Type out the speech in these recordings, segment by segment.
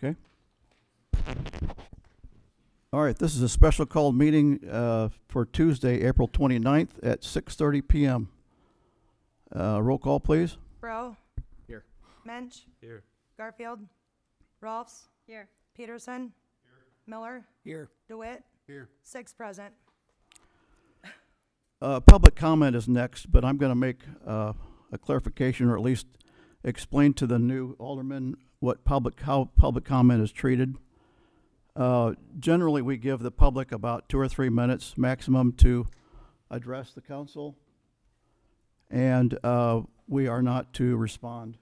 Okay. All right, this is a special called meeting for Tuesday, April 29th at 6:30 p.m. Roll call, please. Bro. Here. Mensch. Here. Garfield. Rolfs. Here. Peterson. Miller. Here. DeWitt. Here. 6 present. Public comment is next, but I'm going to make a clarification, or at least explain to the new alderman how public comment is treated. Generally, we give the public about 2 or 3 minutes maximum to address the council, and we are not to respond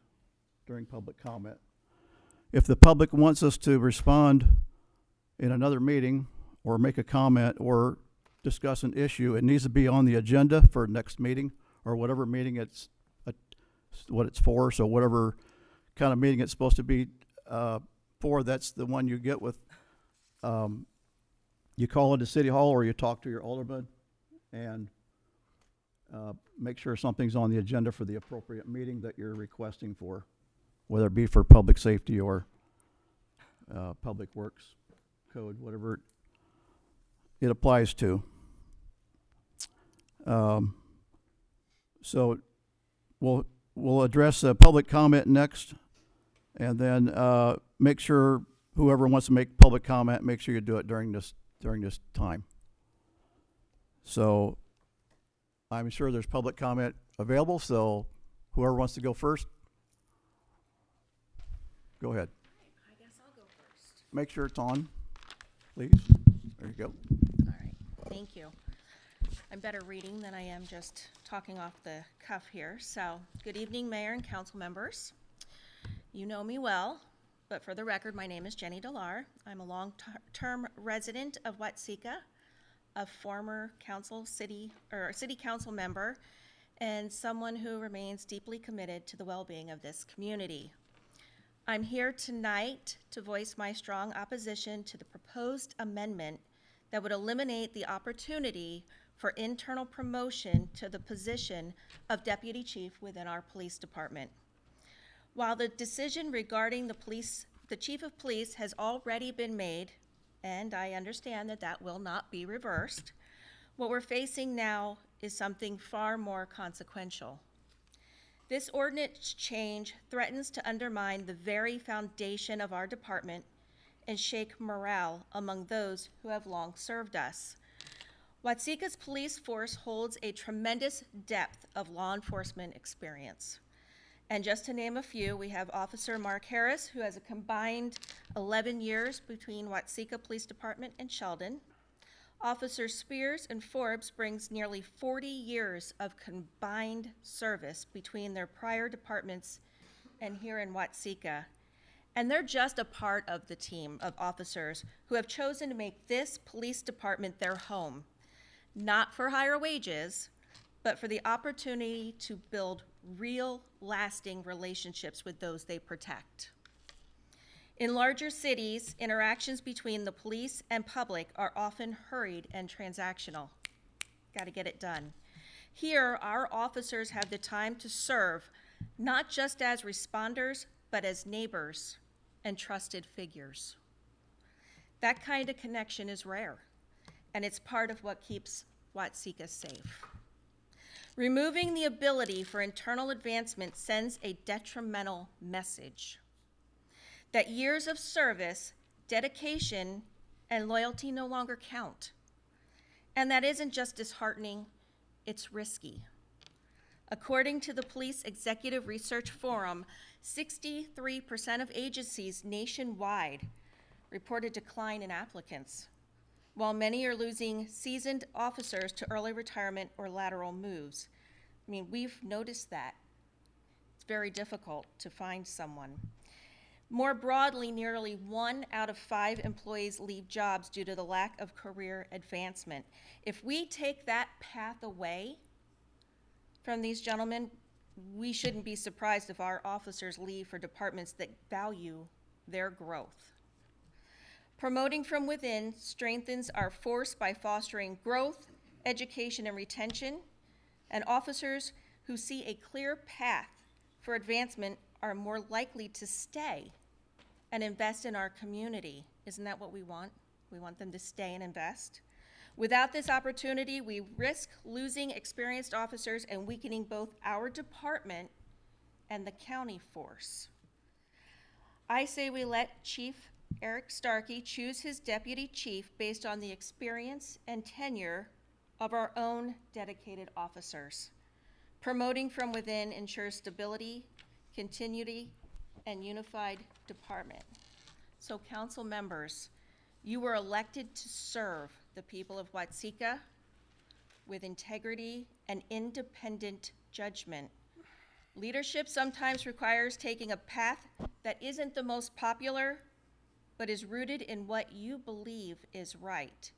during public comment. If the public wants us to respond in another meeting or make a comment or discuss an issue, it needs to be on the agenda for next meeting or whatever meeting what it's for. So whatever kind of meeting it's supposed to be for, that's the one you get with. You call into City Hall or you talk to your alderman and make sure something's on the agenda for the appropriate meeting that you're requesting for, whether it be for public safety or public works code, whatever it applies to. So we'll address public comment next, and then make sure whoever wants to make public comment, make sure you do it during this time. So I'm sure there's public comment available, so whoever wants to go first, go ahead. I guess I'll go first. Make sure it's on, please. There you go. All right, thank you. I'm better reading than I am just talking off the cuff here. So, good evening, Mayor and council members. You know me well, but for the record, my name is Jenny Delar. I'm a long-term resident of Watseka, a former city council member, and someone who remains deeply committed to the well-being of this community. I'm here tonight to voice my strong opposition to the proposed amendment that would eliminate the opportunity for internal promotion to the position of deputy chief within our police department. While the decision regarding the chief of police has already been made, and I understand that that will not be reversed, what we're facing now is something far more consequential. This ordinance change threatens to undermine the very foundation of our department and shake morale among those who have long served us. Watseka's police force holds a tremendous depth of law enforcement experience. And just to name a few, we have Officer Mark Harris, who has a combined 11 years between Watseka Police Department and Sheldon. Officer Spears and Forbes brings nearly 40 years of combined service between their prior departments and here in Watseka. And they're just a part of the team of officers who have chosen to make this police department their home, not for higher wages, but for the opportunity to build real, lasting relationships with those they protect. In larger cities, interactions between the police and public are often hurried and transactional. Got to get it done. Here, our officers have the time to serve, not just as responders, but as neighbors and trusted figures. That kind of connection is rare, and it's part of what keeps Watseka safe. Removing the ability for internal advancement sends a detrimental message that years of service, dedication, and loyalty no longer count. And that isn't just disheartening, it's risky. According to the Police Executive Research Forum, 63% of agencies nationwide report a decline in applicants, while many are losing seasoned officers to early retirement or lateral moves. I mean, we've noticed that. It's very difficult to find someone. More broadly, nearly 1 out of 5 employees leave jobs due to the lack of career advancement. If we take that path away from these gentlemen, we shouldn't be surprised if our officers leave for departments that value their growth. Promoting from within strengthens our force by fostering growth, education, and retention, and officers who see a clear path for advancement are more likely to stay and invest in our community. Isn't that what we want? We want them to stay and invest. Without this opportunity, we risk losing experienced officers and weakening both our department and the county force. I say we let Chief Eric Starkey choose his deputy chief based on the experience and tenure of our own dedicated officers. Promoting from within ensures stability, continuity, and unified department. So council members, you were elected to serve the people of Watseka with integrity and independent judgment. Leadership sometimes requires taking a path that isn't the most popular, but is rooted in what you believe is right.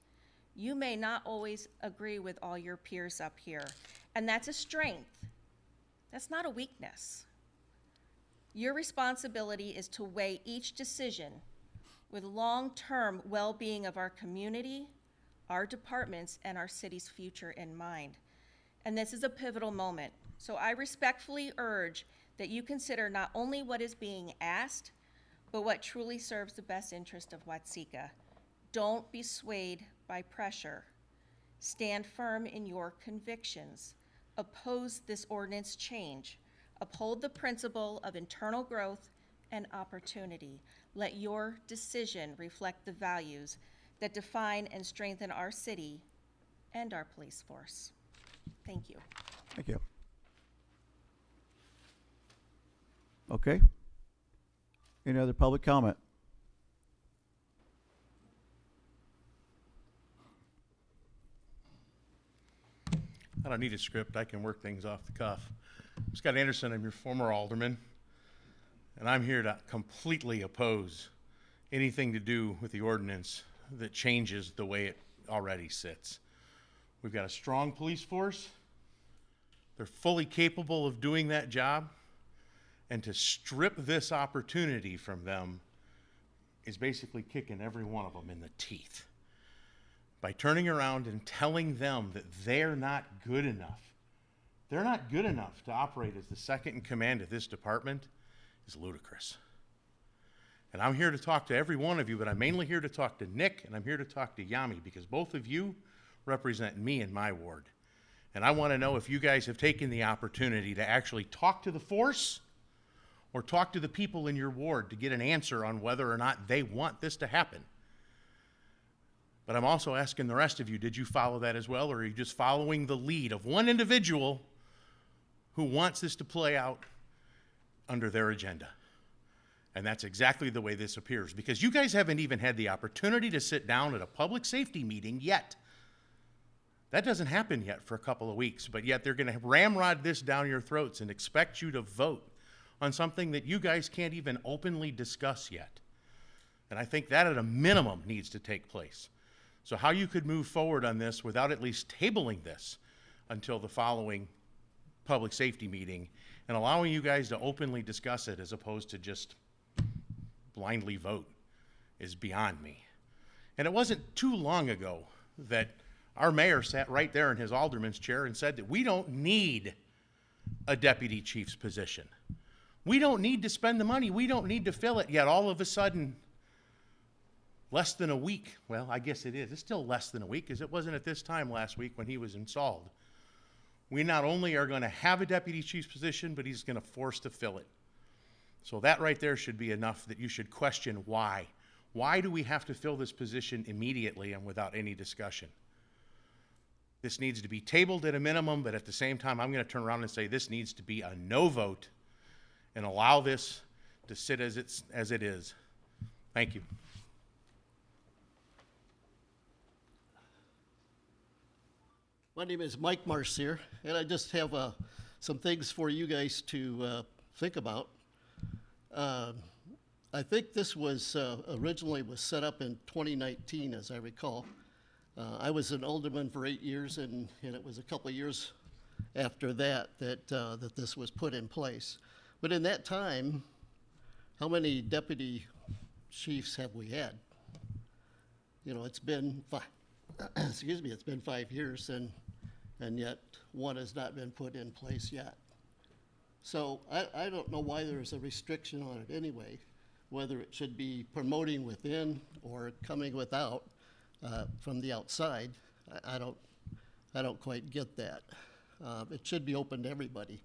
You may not always agree with all your peers up here, and that's a strength. That's not a weakness. Your responsibility is to weigh each decision with long-term well-being of our community, our departments, and our city's future in mind. And this is a pivotal moment. So I respectfully urge that you consider not only what is being asked, but what truly serves the best interest of Watseka. Don't be swayed by pressure. Stand firm in your convictions. Oppose this ordinance change. Uphold the principle of internal growth and opportunity. Let your decision reflect the values that define and strengthen our city and our police force. Thank you. Thank you. Okay. Any other public comment? I don't need a script. I can work things off the cuff. Scott Anderson, I'm your former alderman, and I'm here to completely oppose anything to do with the ordinance that changes the way it already sits. We've got a strong police force. They're fully capable of doing that job, and to strip this opportunity from them is basically kicking every one of them in the teeth. By turning around and telling them that they're not good enough. They're not good enough to operate as the second in command of this department is ludicrous. And I'm here to talk to every one of you, but I'm mainly here to talk to Nick, and I'm here to talk to Yami, because both of you represent me in my ward. And I want to know if you guys have taken the opportunity to actually talk to the force or talk to the people in your ward to get an answer on whether or not they want this to happen. But I'm also asking the rest of you, did you follow that as well, or are you just following the lead of one individual who wants this to play out under their agenda? And that's exactly the way this appears, because you guys haven't even had the opportunity to sit down at a public safety meeting yet. That doesn't happen yet for a couple of weeks, but yet they're going to ramrod this down your throats and expect you to vote on something that you guys can't even openly discuss yet. And I think that at a minimum needs to take place. So how you could move forward on this without at least tabling this until the following public safety meeting and allowing you guys to openly discuss it as opposed to just blindly vote is beyond me. And it wasn't too long ago that our mayor sat right there in his alderman's chair and said that we don't need a deputy chief's position. We don't need to spend the money. We don't need to fill it. Yet all of a sudden, less than a week, well, I guess it is. It's still less than a week, because it wasn't at this time last week when he was installed. We not only are going to have a deputy chief's position, but he's going to force to fill it. So that right there should be enough that you should question why. Why do we have to fill this position immediately and without any discussion? This needs to be tabled at a minimum, but at the same time, I'm going to turn around and say this needs to be a no vote and allow this to sit as it is. Thank you. My name is Mike Marcier, and I just have some things for you guys to think about. I think this was originally was set up in 2019, as I recall. I was an alderman for 8 years, and it was a couple of years after that that this was put in place. But in that time, how many deputy chiefs have we had? You know, it's been excuse me, it's been 5 years, and yet one has not been put in place yet. So I don't know why there's a restriction on it anyway, whether it should be promoting within or coming without, from the outside, I don't quite get that. It should be open to everybody.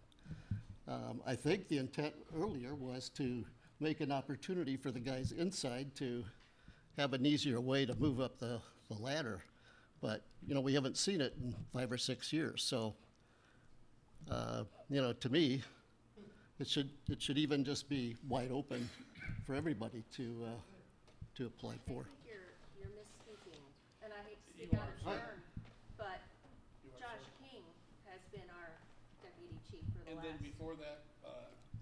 I think the intent earlier was to make an opportunity for the guys inside to have an easier way to move up the ladder. But, we haven't seen it in 5 or 6 years, so, to me, it should even just be wide open for everybody to apply for. I think you're misspeaking, and I hate to speak out of turn, but Josh King has been our deputy chief for the And last. then before that,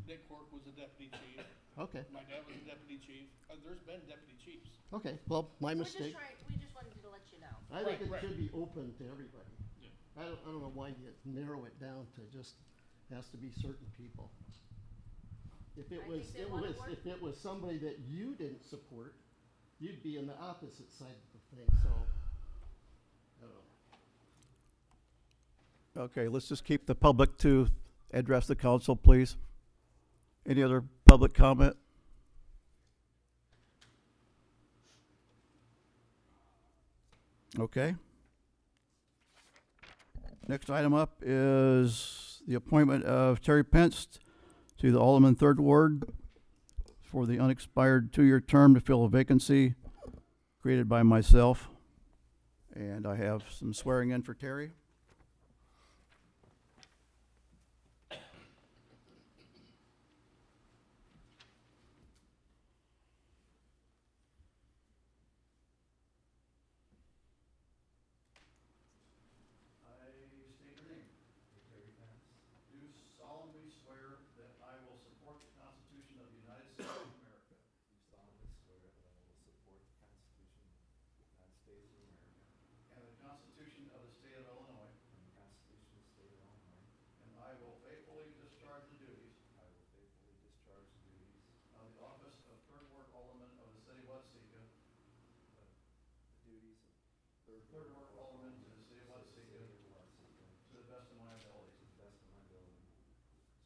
Nick Cork was a deputy chief. Okay, My dad was a deputy chief. There's been deputy chiefs. okay, well, my We're just mistake. we just wanted to let you know. I think it Right. should be open to everybody. Yeah. I don't know why you narrow it down to just has to be certain people. If it I was, think they wanna work- if it was somebody that you didn't support, you'd be on the opposite side of the thing, so, I don't know. Okay, let's just keep the public to address the council, please. Any other public comment? Okay. Next item up is the appointment of Terry Pence to the Alderman Third Ward for the unexpired 2-year term to fill a vacancy created by myself. And I have some swearing in for Terry. State your name. Terry Pence. Do solemnly swear that I will support the Constitution of the United States of America. Do solemnly swear that I will support the Constitution of the United States of America And the Constitution of the State of Illinois. and the Constitution of the State of Illinois. And I will faithfully discharge the duties I will faithfully discharge the duties of the office of Third Ward Alderman of the City of Watsika, of the duties of Third Ward Alderman to the City of Watsika, City of Watsika to the best of my ability. to the best of my ability.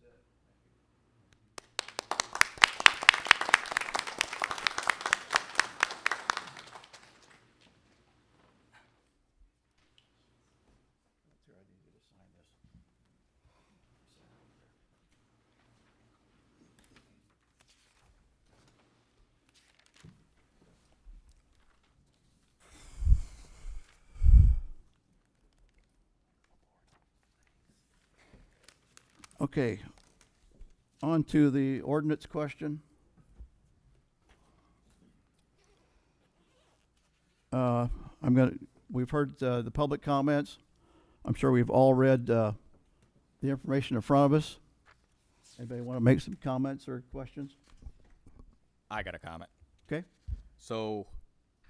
That's it. Thank you. Here, I need you to sign this. Sign over there. Okay, on to the ordinance question. We've heard the public comments. I'm sure we've all read the information in front of us. Anybody want to make some comments or questions? I got a comment. Okay, So,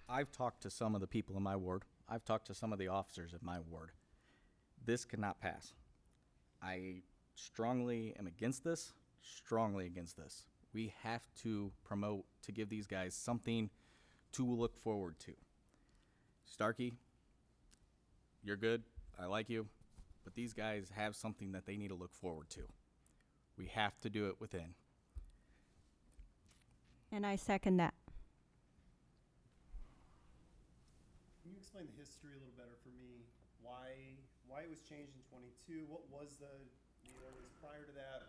I've talked to some of the people in my ward. I've talked to some of the officers in my ward. This cannot pass. I strongly am against this, strongly against this. We have to promote to give these guys something to look forward to. Starkey, you're good. I like you. But these guys have something that they need to look forward to. We have to do it within. And I second that. Can you explain the history a little better for me? Why it was changed in '22? What was the ordinance prior to that?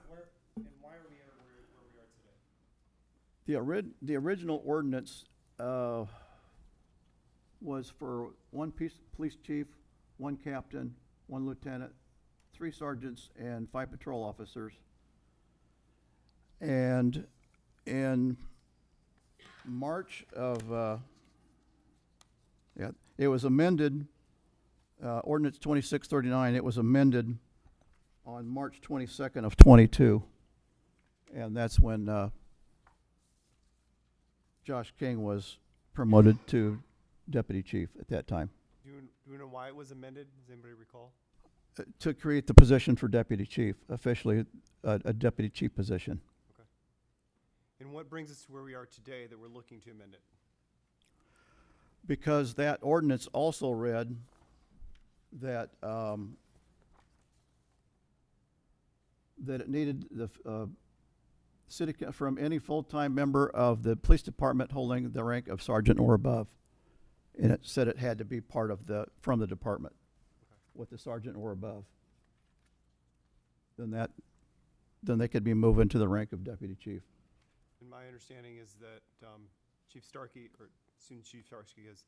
Where and why are we where we are today? the original ordinance was for one police chief, one captain, one lieutenant, 3 sergeants, and 5 patrol officers. And in March of, it was amended, ordinance 2639, it was amended on March 22nd of 22. And that's when Josh King was promoted to deputy chief at that time, Do you know why it was amended? Does anybody recall? to create the position for deputy chief, officially a deputy chief position. And what brings us to where we are today that we're looking to amend it? Because that ordinance also read that, that it needed from any full-time member of the police department holding the rank of sergeant or above. And it said it had to be part of from the department with the sergeant or above. Then they could be moving to the rank of deputy chief. And my understanding is that Chief Starkey, or soon Chief Starkey, has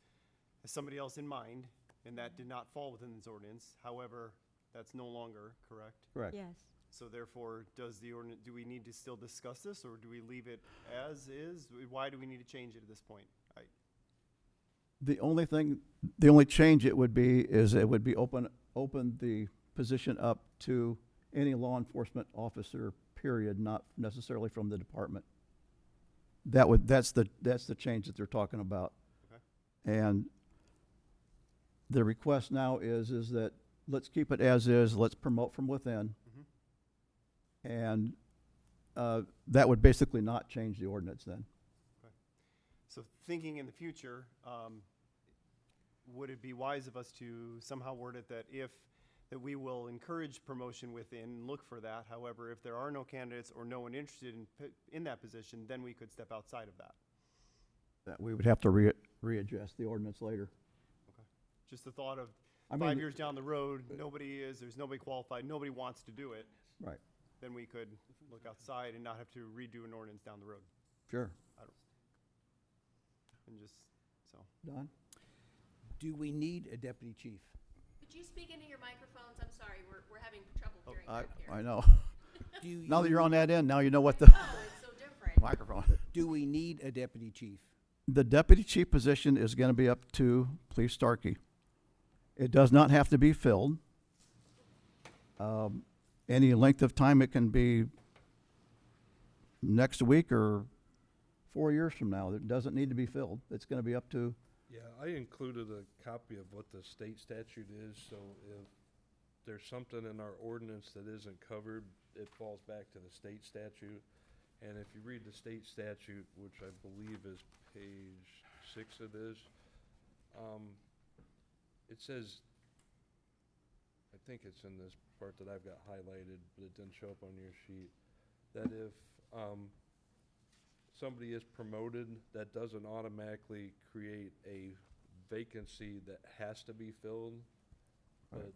somebody else in mind, and that did not fall within this ordinance. However, that's no longer correct. Correct. Yes. So therefore, do we need to still discuss this, or do we leave it as is? Why do we need to change it at this point? The only change it would be is it would be open the position up to any law enforcement officer, period, not necessarily from the department. That's the change that they're talking about. Okay. And the request now is that let's keep it as is, let's promote from within. And that would basically not change the ordinance then. So thinking in the future, would it be wise of us to somehow word it that we will encourage promotion within and look for that? However, if there are no candidates or no one interested in that position, then we could step outside of that. That we would have to readjust the ordinance later. Okay. Just the thought of I 5 mean- years down the road, there's nobody qualified, nobody wants to do it, Right. then we could look outside and not have to redo an ordinance down the road. Sure. And just, so. Don? Do we need a deputy chief? Could you speak into your microphones? I'm sorry, we're having trouble hearing I back here. I know. Do Now that you- you're on that end, now you know what Oh, the it's so different. microphone. Do we need a deputy chief? The deputy chief position is going to be up to Police Starkey. It does not have to be filled. Any length of time, it can be next week or 4 years from now. It doesn't need to be filled. It's going to be up to, Yeah, I included a copy of what the state statute is, so if there's something in our ordinance that isn't covered, it falls back to the state statute. And if you read the state statute, which I believe is page 6 it is, it says, I think it's in this part that I've got highlighted, but it didn't show up on your sheet, that if somebody is promoted, that doesn't automatically create a vacancy that has to be filled. But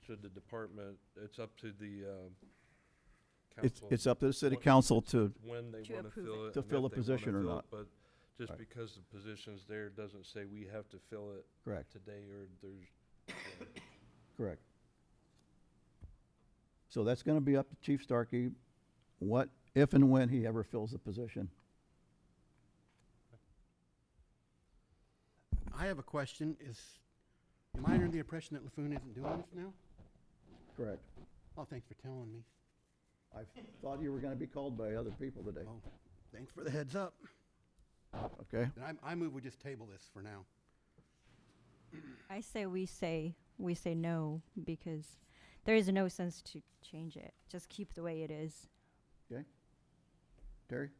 should the department, it's up to the council. it's up to the city what- council to, when they To want to approve fill it. it. To and fill if a they wanna position or fill it, not. But just Right. because the position's there doesn't say we have to fill it correct, today or there's. correct. So that's going to be up to Chief Starkey, what, if and when he ever fills the position. I have a question. Am I under the impression that LaFoon isn't doing this now? Correct. Oh, thanks for telling me. I thought you were going to be called by other people today. Oh, thanks for the heads up. Okay? Then I move we just table this for now. I say we say no, because there is no sense to change it. Just keep the way it is. Okay? Terry?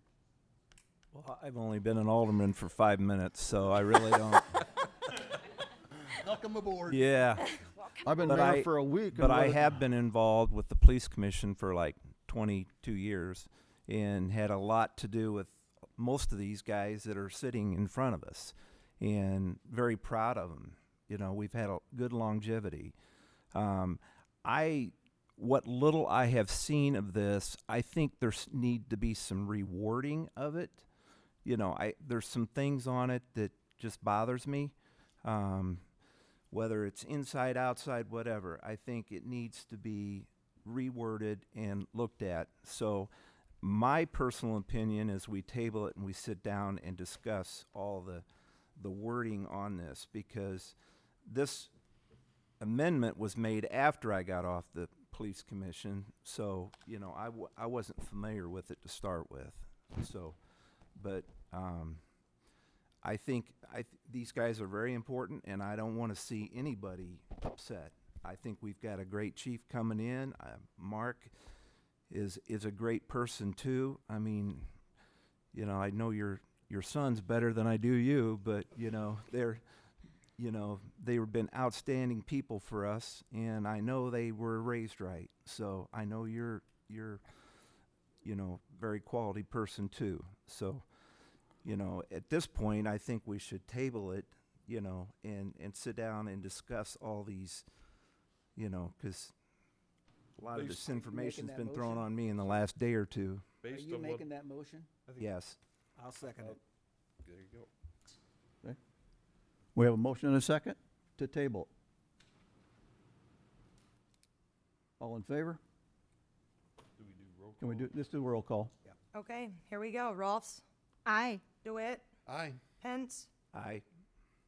Well, I've only been an alderman for 5 minutes, so I really don't. Welcome aboard. Yeah, I've been But mayor I- for a week. but and I what- have been involved with the police commission for like 22 years and had a lot to do with most of these guys that are sitting in front of us, and very proud of them. You know, we've had a good longevity. What little I have seen of this, I think there's need to be some rewarding of it. You know, there's some things on it that just bothers me. Whether it's inside, outside, whatever, I think it needs to be reworded and looked at. So my personal opinion is we table it and we sit down and discuss all the wording on this, because this amendment was made after I got off the police commission, so, you know, I wasn't familiar with it to start with. So, but I think these guys are very important, and I don't want to see anybody upset. I think we've got a great chief coming in. Mark is a great person too. I mean, you know, I know your son's better than I do you, but you know, they've been outstanding people for us, and I know they were raised right. So I know you're you know, very quality person too. So, you know, at this point, I think we should table it, you know, and sit down and discuss all these, you know, because a lot of this information's that been thrown motion? on me in the last day or two. Are Based you on what, making that motion? Yes. I'll second it. there you go. We have a motion and a second to table. All in favor? Do we do roll call? Can we do, let's do a roll call. Okay, here we go. Rolfs, Aye. DeWitt, Aye. Pence, Aye.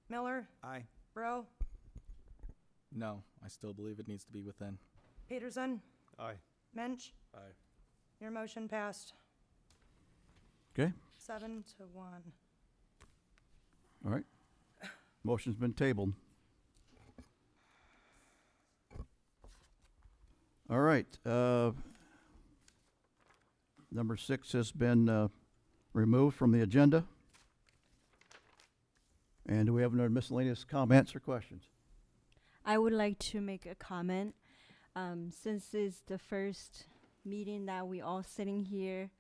Miller, Aye. Rowe, No, I still believe it needs to be within. Peterson, Aye. Mensch. Aye. Your motion passed Okay, 7-1. all right. Motion's been tabled. All right, number 6 has been removed from the agenda. And do we have no miscellaneous comments or questions? I would like to make a comment. Since it's the first meeting that we all sitting here,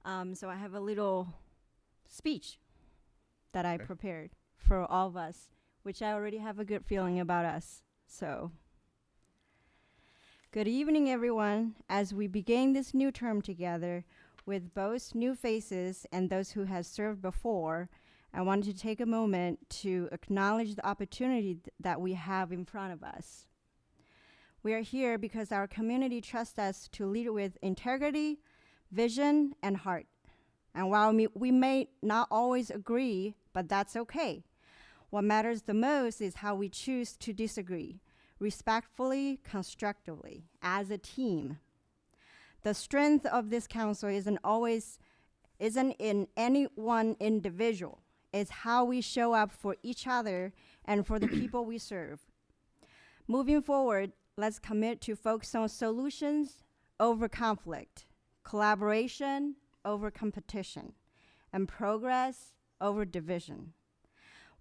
so I have a little speech that I prepared for all of us, which I already have a good feeling about us. So, good evening, everyone. As we begin this new term together with both new faces and those who have served before, I wanted to take a moment to acknowledge the opportunity that we have in front of us. We are here because our community trusts us to lead with integrity, vision, and heart. And while we may not always agree, but that's okay. What matters the most is how we choose to disagree, respectfully, constructively, as a team. The strength of this council isn't in any one individual. It's how we show up for each other and for the people we serve. Moving forward, let's commit to focus on solutions over conflict, collaboration over competition, and progress over division.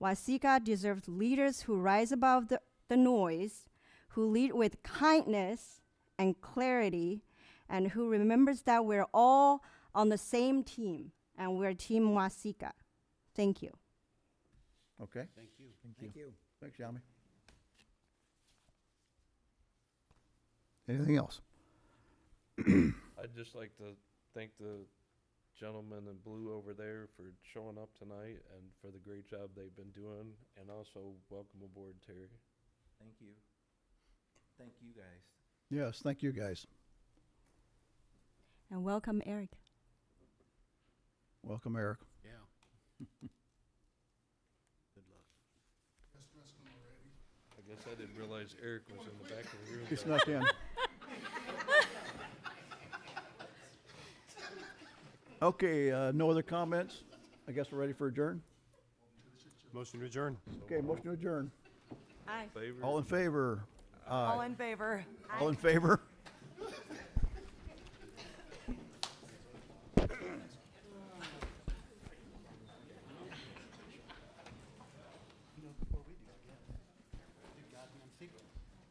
Waseca deserves leaders who rise above the noise, who lead with kindness and clarity, and who remembers that we're all on the same team, and we're Team Waseca. Thank you. Okay, Thank you. Thank you. thanks, Yami. Anything else? I'd just like to thank the gentleman in blue over there for showing up tonight and for the great job they've been doing, and also welcome aboard, Terry. Thank you. Thank you, guys. Yes, thank you, guys. And welcome, Eric. Welcome, Eric. Yeah. Good luck. I guess I didn't realize Eric was in the back of the room. He though. snuck in. Okay, no other comments? I guess we're ready for adjourn? Motion to adjourn. Okay, motion to adjourn. Aye. Favor? All in favor? All in favor? All in favor?